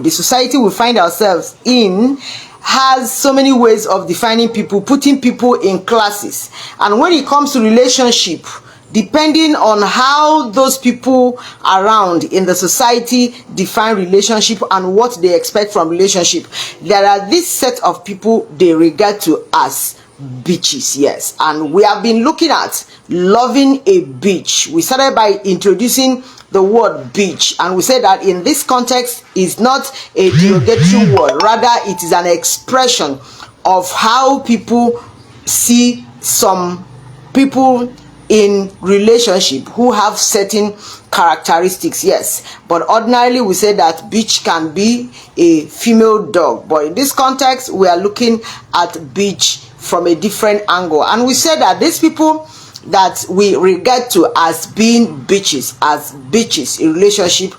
The society we find ourselves in has so many ways of defining people, putting people in classes. And when it comes to relationship, depending on how those people around in the society define relationship and what they expect from relationship, there are this set of people they regard to as bitches. Yes, and we have been looking at loving a bitch. We started by introducing the word bitch, and we said that in this context is not a derogatory word, rather it is an expression of how people see some people in relationship who have certain characteristics. Yes, but ordinarily we say that bitch can be a female dog, but in this context we are looking at bitch from a different angle. And we said that these people that we regard to as being bitches in relationship,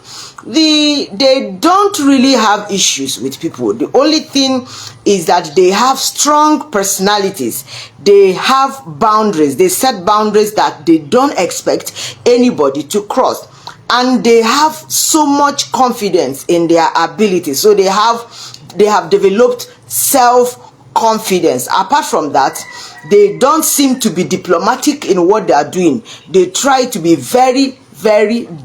they don't really have issues with people. The only thing is that they have strong personalities, they have boundaries, they set boundaries that they don't expect anybody to cross, and they have so much confidence in their abilities. So they have developed self-confidence. Apart from that, they don't seem to be diplomatic in what they are doing. They try to be very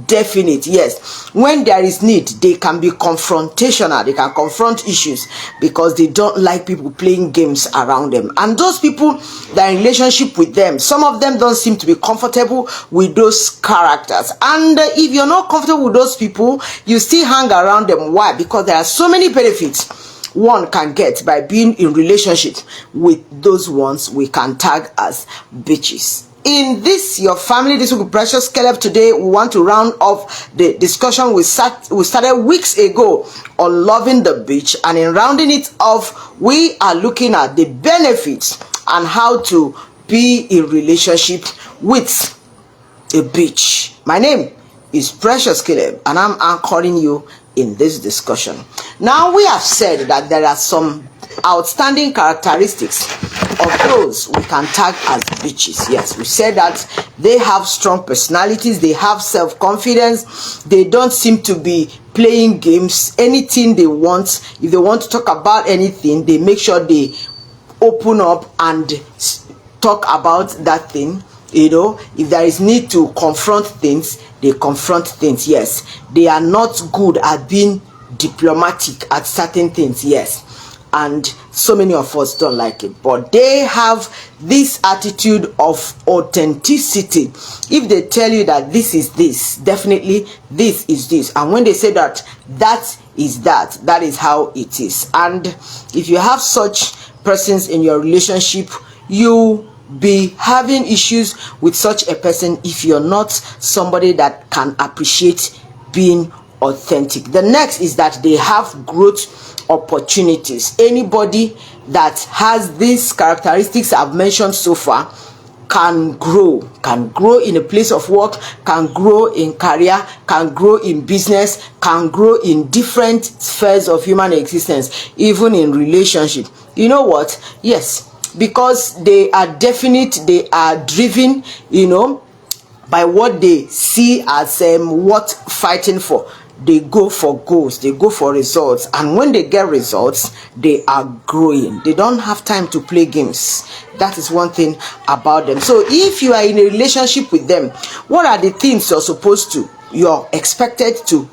definite. Yes, when there is need, they can be confrontational, they can confront issues, because they don't like people playing games around them. And those people that are in relationship with them, some of them don't seem to be comfortable with those characters. And if you're not comfortable with those people, you still hang around them. Why? Because there are so many benefits one can get by being in relationship with those ones we can tag as bitches. In this your family this week with Precious Caleb, today we want to round off the discussion we started weeks ago on loving the bitch, and in rounding it off we are looking at the benefits and how to be in relationship with a bitch. My name is Precious Caleb and I'm anchoring you in this discussion. Now, we have said that there are some outstanding characteristics of those we can tag as bitches. Yes, we said that they have strong personalities, they have self-confidence, they don't seem to be playing games. Anything they want, if they want to talk about anything, they make sure they open up and talk about that thing. You know, if there is need to confront things, they confront things. Yes, they are not good at being diplomatic at certain things. Yes, and so many of us don't like it, but they have this attitude of authenticity. If they tell you that this is this, definitely this is this, and when they say that that is that, that is how it is. And if you have such persons in your relationship, you be having issues with such a person if you're not somebody that can appreciate being authentic. The next is that they have growth opportunities. Anybody that has these characteristics I've mentioned so far can grow in a place of work, can grow in career, can grow in business, can grow in different spheres of human existence, even in relationship. You know what? Yes, because they are definite, they are driven, you know, by what they see as what fighting for. They go for goals, they go for results, and when they get results, they are growing. They don't have time to play games. That is one thing about them. So if you are in a relationship with them, what are the things you're expected to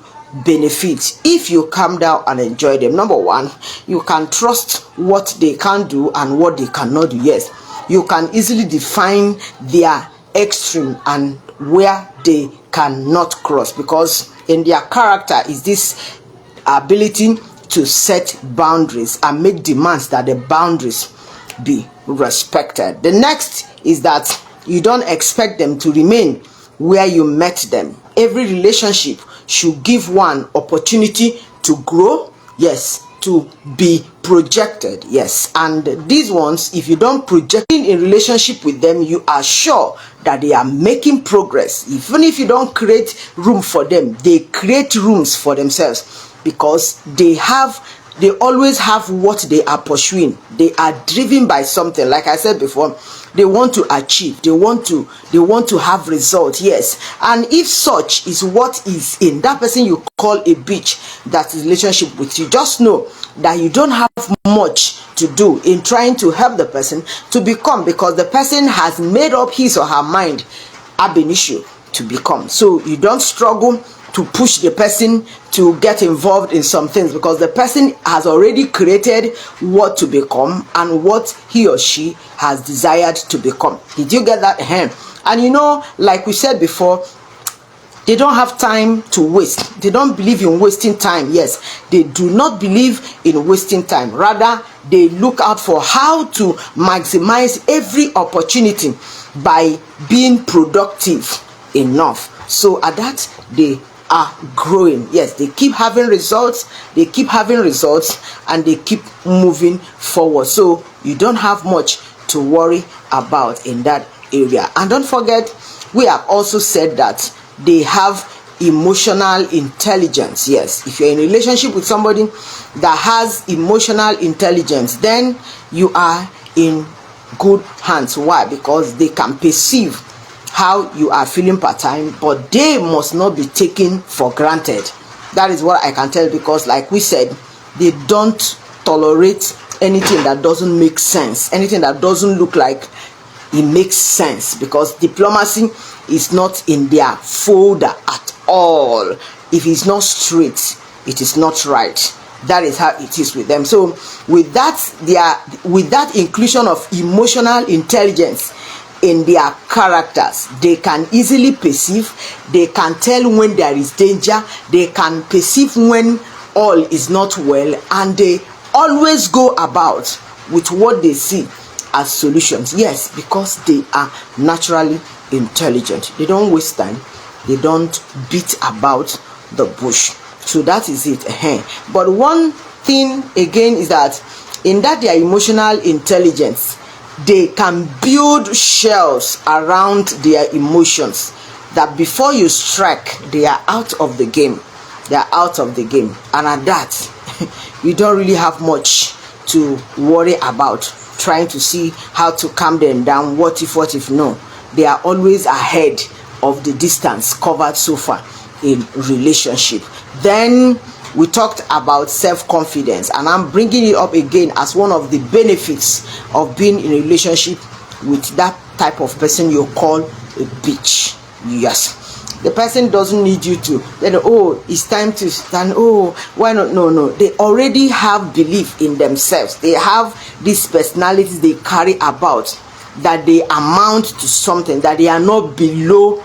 benefit if you calm down and enjoy them? Number one, you can trust what they can do and what they cannot do. Yes, you can easily define their extreme and where they cannot cross, because in their character is this ability to set boundaries and make demands that the boundaries be respected. The next is that you don't expect them to remain where you met them. Every relationship should give one opportunity to grow, yes, to be projected. Yes, and these ones, if you don't project in relationship with them, you are sure that they are making progress. Even if you don't create room for them, they create rooms for themselves, because they always have what they are pursuing. They are driven by something. Like I said before, they want to achieve, they want to have results. Yes, and if such is what is in that person you call a bitch that is relationship with you, just know that you don't have much to do in trying to help the person to become, because the person has made up his or her mind ab initio to become. So you don't struggle to push the person to get involved in some things, because the person has already created what to become and what he or she has desired to become. Did you get that? And you know, like we said before, they don't have time to waste. They don't believe in wasting time. Yes, they do not believe in wasting time. Rather, they look out for how to maximize every opportunity by being productive enough. So at that, they are growing. Yes, they keep having results, they keep having results, and they keep moving forward. So you don't have much to worry about in that area. And don't forget, we have also said that they have emotional intelligence. Yes, if you're in a relationship with somebody that has emotional intelligence, then you are in good hands. Why? Because they can perceive how you are feeling per time, but they must not be taken for granted. That is what I can tell, because like we said, they don't tolerate anything that doesn't make sense, anything that doesn't look like it makes sense, because diplomacy is not in their folder at all. If it's not straight, it is not right. That is how it is with them. So with that inclusion of emotional intelligence in their characters, they can easily perceive, they can tell when there is danger, they can perceive when all is not well, and they always go about with what they see as solutions. Yes, because they are naturally intelligent. They don't waste time, they don't beat about the bush. So that is it. But one thing again is that in that their emotional intelligence, they can build shells around their emotions, that before you strike, they are out of the game. They are out of the game. And at that, you don't really have much to worry about trying to see how to calm them down. What if no? They are always ahead of the distance covered so far in relationship. Then we talked about self-confidence, and I'm bringing it up again as one of the benefits of being in a relationship with that type of person you call a bitch. Yes, the person doesn't need you to then, oh, it's time to stand, oh, why not? No, they already have belief in themselves. They have these personalities they carry about, that they amount to something, that they are not below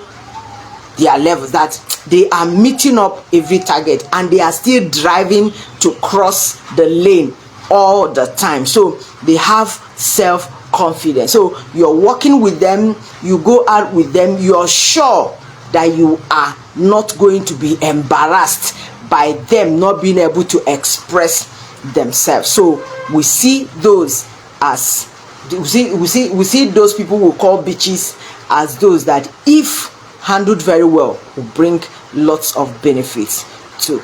their levels, that they are meeting up every target, and they are still driving to cross the lane all the time. So they have self-confidence. So you're working with them, you go out with them, you're sure that you are not going to be embarrassed by them not being able to express themselves. So we see those as we see those people who call bitches as those that, if handled very well, will bring lots of benefits to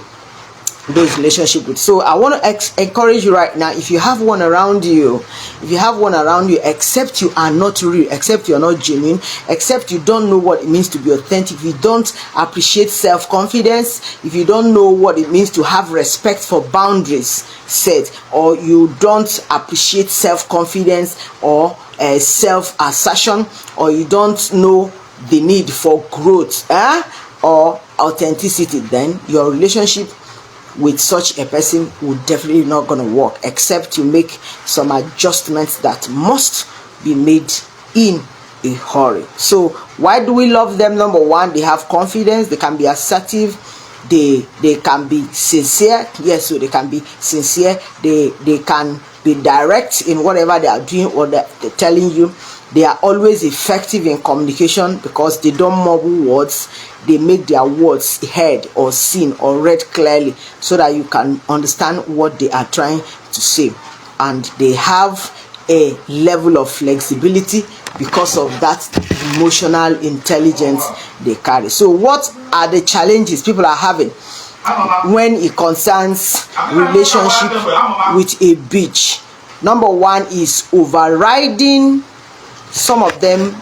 those relationships with. So I want to encourage you right now, if you have one around you, except you are not real, except you're not genuine, except you don't know what it means to be authentic, if you don't appreciate self-confidence, if you don't know what it means to have respect for boundaries set, or you don't appreciate self-confidence or self-assertion, or you don't know the need for growth or authenticity, then your relationship with such a person will definitely not gonna work, except you make some adjustments that must be made in a hurry. So why do we love them? Number one, they have confidence, they can be assertive, they can be sincere. Yes, so they can be sincere, they can be direct in whatever they are doing or they're telling you. They are always effective in communication because they don't mumble words. They make their words heard or seen or read clearly so that you can understand what they are trying to say. And they have a level of flexibility because of that emotional intelligence they carry. So what are the challenges people are having when it concerns relationship with a bitch? Number one is overriding some of them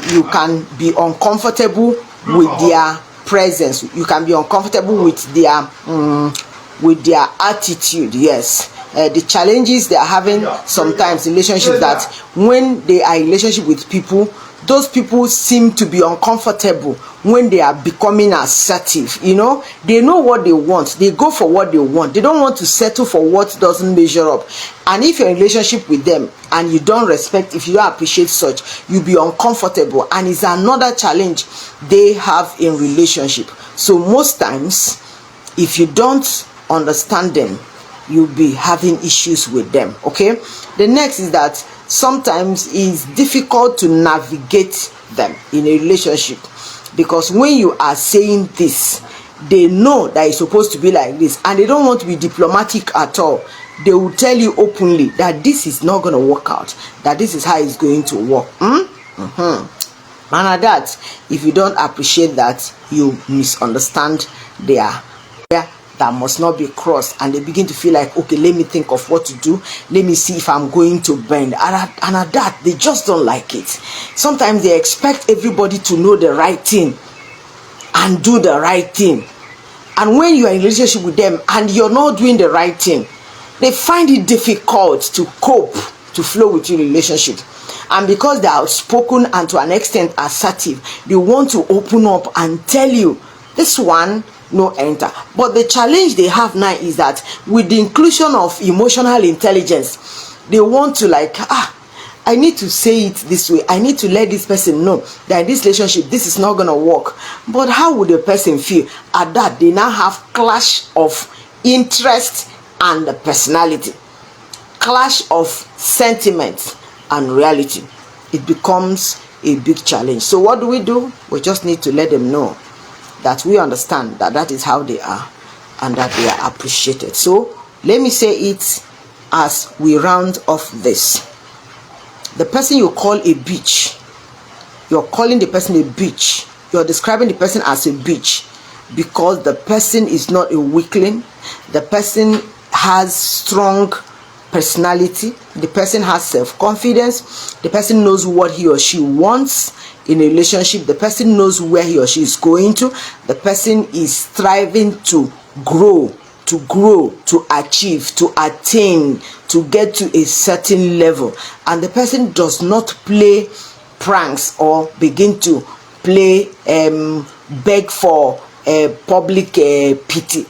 you can be uncomfortable with their presence. You can be uncomfortable with their attitude. Yes. The challenges they are having sometimes in relationships, that when they are in relationship with people, those people seem to be uncomfortable when they are becoming assertive. You know, they know what they want, they go for what they want, they don't want to settle for what doesn't measure up. And if you're in a relationship with them and you don't respect, if you don't appreciate such, you'll be uncomfortable, and it's another challenge they have in relationship. So most times, if you don't understand them, you'll be having issues with them. Okay, the next is that sometimes it's difficult to navigate them in a relationship, because when you are saying this, they know that it's supposed to be like this, and they don't want to be diplomatic at all. They will tell you openly that this is not going to work out, that this is how it's going to work. And at that, if you don't appreciate that, you misunderstand their that must not be crossed, and they begin to feel like, okay, let me think of what to do, let me see if I'm going to bend, and at that, they just don't like it. Sometimes they expect everybody to know the right thing and do the right thing, and when you are in a relationship with them and you're not doing the right thing, they find it difficult to cope, to flow with your relationship. And because they are outspoken and to an extent assertive, they want to open up and tell you, this one no enter. But the challenge they have now is that with the inclusion of emotional intelligence, they want to I need to say it this way, I need to let this person know that in this relationship this is not gonna work. But how would the person feel? At that, they now have clash of interest and personality, clash of sentiment and reality. It becomes a big challenge. So what do? We just need to let them know that we understand that that is how they are, and that they are appreciated. So let me say it as we round off this. The person you call a bitch, you're calling the person a bitch, you're describing the person as a bitch, because the person is not a weakling. The person has strong personality, the person has self-confidence, the person knows what he or she wants in a relationship, the person knows where he or she is going to, the person is striving to grow, to achieve, to attain, to get to a certain level, and the person does not play pranks or begin to play beg for public pity.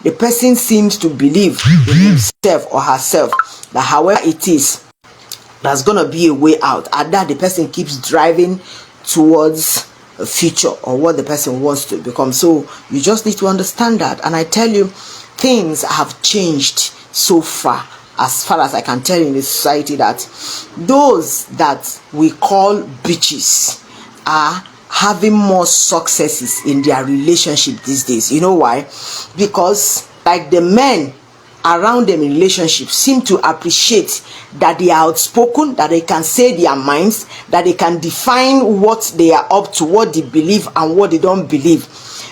The person seems to believe in himself or herself that however it is, there's gonna be a way out, and that the person keeps driving towards a future or what the person wants to become. So you just need to understand that. And I tell you, things have changed so far as I can tell in this society, that those that we call bitches are having more successes in their relationship these days. You know why? Because like the men around them in relationships seem to appreciate that they are outspoken, that they can say their minds, that they can define what they are up to, what they believe and what they don't believe.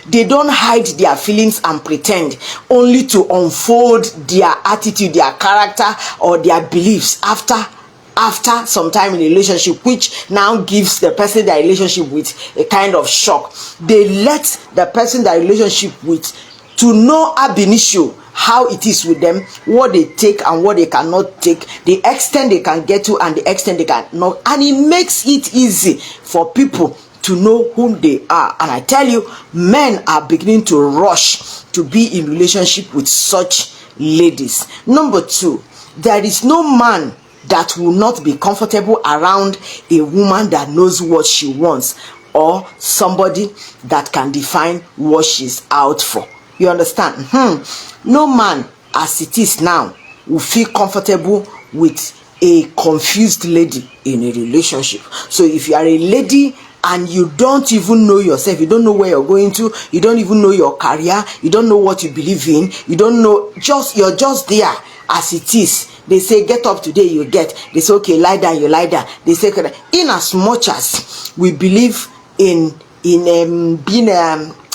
They don't hide their feelings and pretend, only to unfold their attitude, their character or their beliefs after some time in a relationship, which now gives the person their relationship with a kind of shock. They let the person their relationship with to know ab initio how it is with them, what they take and what they cannot take, the extent they can get to and the extent they cannot, and it makes it easy for people to know whom they are. And I tell you, men are beginning to rush to be in relationship with such ladies. Number two, there is no man that will not be comfortable around a woman that knows what she wants, or somebody that can define what she's out for. You understand? No man as it is now will feel comfortable with a confused lady in a relationship. So if you are a lady and you don't even know yourself, you don't know where you're going to, you don't even know your career, you don't know what you believe in, you don't know, you're just there as it is. They say get up today, you get. They say okay, lie down, you lie down. They say in as much as we believe in being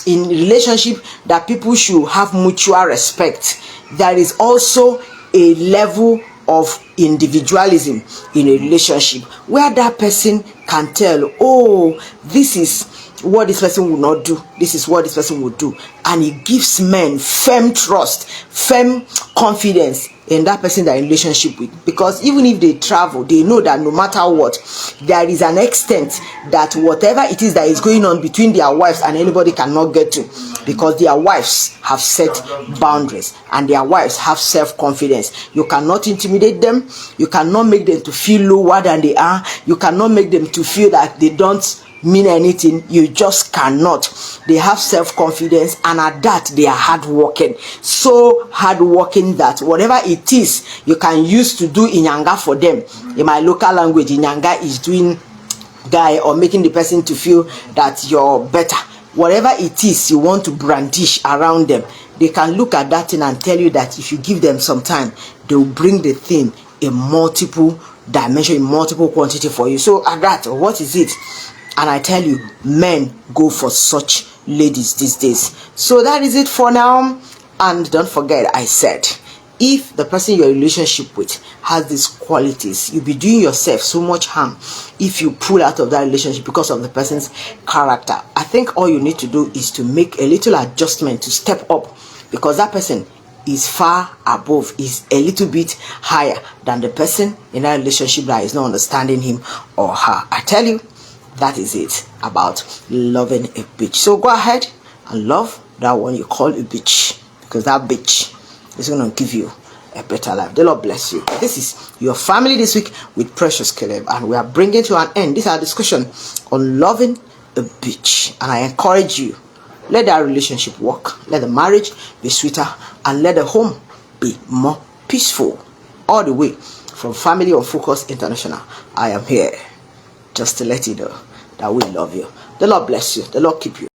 in relationship that people should have mutual respect, there is also a level of individualism in a relationship, where that person can tell, oh, this is what this person will not do, this is what this person will do, and it gives men firm trust, firm confidence in that person they're in relationship with. Because even if they travel, they know that no matter what, there is an extent that whatever it is that is going on between their wives and anybody cannot get to, because their wives have set boundaries and their wives have self-confidence. You cannot intimidate them, you cannot make them to feel lower than they are, you cannot make them to feel that they don't mean anything. You just cannot. They have self-confidence, and at that they are hardworking, so hardworking that whatever it is you can use to do inyanga for them, in my local language, inyanga is doing guy or making the person to feel that you're better. Whatever it is you want to brandish around them, they can look at that thing and tell you that if you give them some time, they will bring the thing in multiple dimension, in multiple quantity for you. So at that, what is it? And I tell you, men go for such ladies these days. So that is it for now. And don't forget, I said, if the person you're in a relationship with has these qualities, you'll be doing yourself so much harm if you pull out of that relationship because of the person's character. I think all you need to do is to make a little adjustment to step up, because that person is far above, is a little bit higher than the person in that relationship that is not understanding him or her. I tell you, that is it about loving a bitch. So go ahead and love that one you call a bitch, because that bitch is going to give you a better life. The Lord bless you. This is your family this week with Precious Caleb, and we are bringing to an end this our discussion on loving a bitch. And I encourage you, let that relationship work, let the marriage be sweeter, and let the home be more peaceful. All the way from Family on Focus International, I am here just to let you know that we love you. The Lord bless you. The Lord keep you.